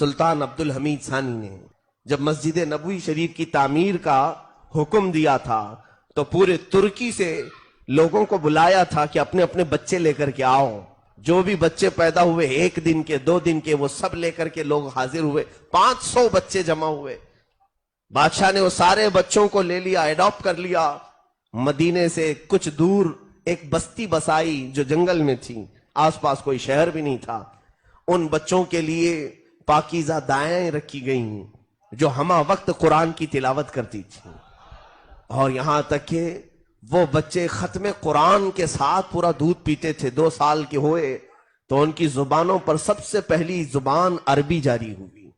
سلطان عبدالحمید ثانی نے جب مسجد نبوی شریف کی تعمیر کا حکم دیا تھا تو پورے ترکی سے لوگوں کو بلایا تھا کہ اپنے اپنے بچے لے کر کے آؤ. جو بھی بچے پیدا ہوئے 1 دن کے 2 دن کے وہ سب لے کر کے لوگ حاضر ہوئے. 500 بچے جمع ہوئے. بادشاہ نے وہ سارے بچوں کو لے لیا, ایڈاپٹ کر لیا. مدینے سے کچھ دور ایک بستی بسائی جو جنگل میں تھی, آس پاس کوئی شہر بھی نہیں تھا. ان بچوں کے لیے پاکیزہ دائیں رکھی گئیں جو ہمہ وقت قرآن کی تلاوت کرتی تھی, اور یہاں تک کہ وہ بچے ختم قرآن کے ساتھ پورا دودھ پیتے تھے. 2 سال کے ہوئے تو ان کی زبانوں پر سب سے پہلی زبان عربی جاری ہوئی.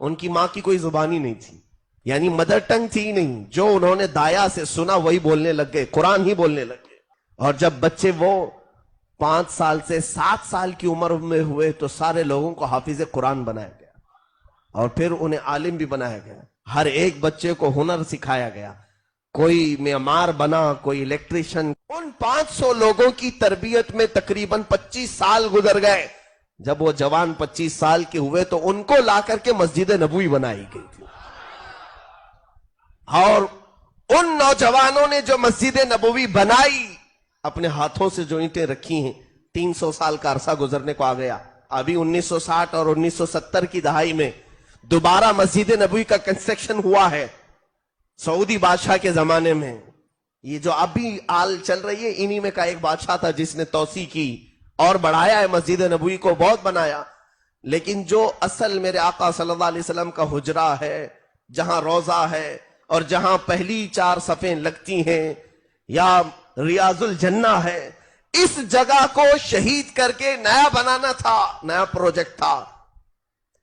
ان کی ماں کی کوئی زبان ہی نہیں تھی, یعنی مدر ٹنگ تھی نہیں. جو انہوں نے دایا سے سنا وہی بولنے لگ گئے, قرآن ہی بولنے لگ گئے. اور جب بچے وہ 5 سال سے 7 سال کی عمر میں ہوئے تو سارے لوگوں کو حافظ قرآن بنایا گیا, اور پھر انہیں عالم بھی بنایا گیا. ہر ایک بچے کو ہنر سکھایا گیا. کوئی معمار بنا, کوئی الیکٹریشن. ان 500 لوگوں کی تربیت میں تقریباً 25 سال گزر گئے. جب وہ جوان 25 سال کے ہوئے تو ان کو لا کر کے مسجد نبوی بنائی گئی تھی. اور ان نوجوانوں نے جو مسجد نبوی بنائی, اپنے ہاتھوں سے جو اینٹیں رکھی ہیں, 300 سال کا عرصہ گزرنے کو آ گیا. ابھی 1960 اور 1970 کی دہائی میں دوبارہ مسجد نبوی کا کنسٹرکشن ہوا ہے. سعودی بادشاہ کے زمانے میں یہ جو ابھی آل چل رہی ہے, انہی میں کا ایک بادشاہ تھا جس نے توسیع کی اور بڑھایا ہے مسجد نبوی کو, بہت بنایا. لیکن جو اصل میرے آقا صلی اللہ علیہ وسلم کا حجرہ ہے, جہاں روضہ ہے اور جہاں پہلی 4 صفیں لگتی ہیں, یا ریاض الجنہ ہے, اس جگہ کو شہید کر کے نیا بنانا تھا, نیا پروجیکٹ تھا.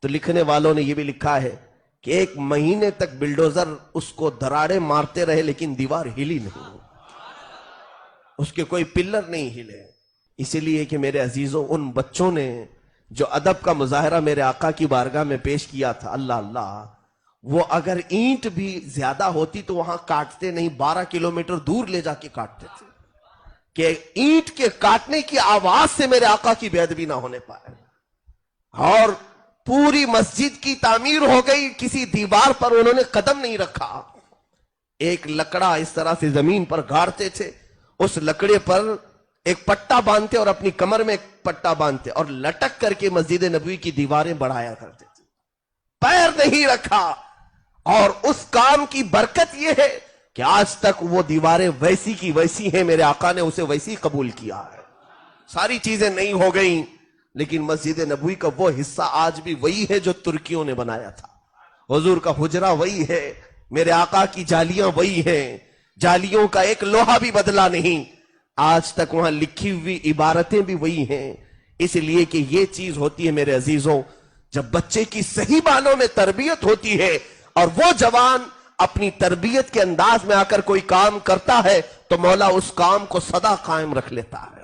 تو لکھنے والوں نے یہ بھی لکھا ہے کہ 1 مہینے تک بلڈوزر اس کو دراڑے مارتے رہے لیکن دیوار ہلی نہیں, اس کے کوئی پلر نہیں ہلے. اسی لیے کہ میرے عزیزوں, ان بچوں نے جو ادب کا مظاہرہ میرے آقا کی بارگاہ میں پیش کیا تھا, اللہ اللہ, وہ اگر اینٹ بھی زیادہ ہوتی تو وہاں کاٹتے نہیں, 12 کلومیٹر دور لے جا کے کاٹتے تھے کہ اینٹ کے کاٹنے کی آواز سے میرے آقا کی بے ادبی نہ ہونے پائے. اور پوری مسجد کی تعمیر ہو گئی, کسی دیوار پر انہوں نے قدم نہیں رکھا. ایک لکڑا اس طرح سے زمین پر گاڑتے تھے, اس لکڑے پر ایک پٹا باندھتے اور اپنی کمر میں ایک پٹا باندھتے اور لٹک کر کے مسجد نبوی کی دیواریں بڑھایا کرتے تھے. پیر نہیں رکھا. اور اس کام کی برکت یہ ہے کہ آج تک وہ دیواریں ویسی کی ویسی ہیں, میرے آقا نے اسے ویسی قبول کیا ہے. ساری چیزیں نہیں ہو گئیں, لیکن مسجد نبوی کا وہ حصہ آج بھی وہی ہے جو ترکیوں نے بنایا تھا. حضور کا حجرہ وہی ہے, میرے آقا کی جالیاں وہی ہیں, جالیوں کا ایک لوہا بھی بدلا نہیں. آج تک وہاں لکھی ہوئی عبارتیں بھی وہی ہیں. اس لیے کہ یہ چیز ہوتی ہے میرے عزیزوں, جب بچے کی صحیح معنوں میں تربیت ہوتی ہے اور وہ جوان اپنی تربیت کے انداز میں آ کر کوئی کام کرتا ہے تو مولا اس کام کو سدا قائم رکھ لیتا ہے.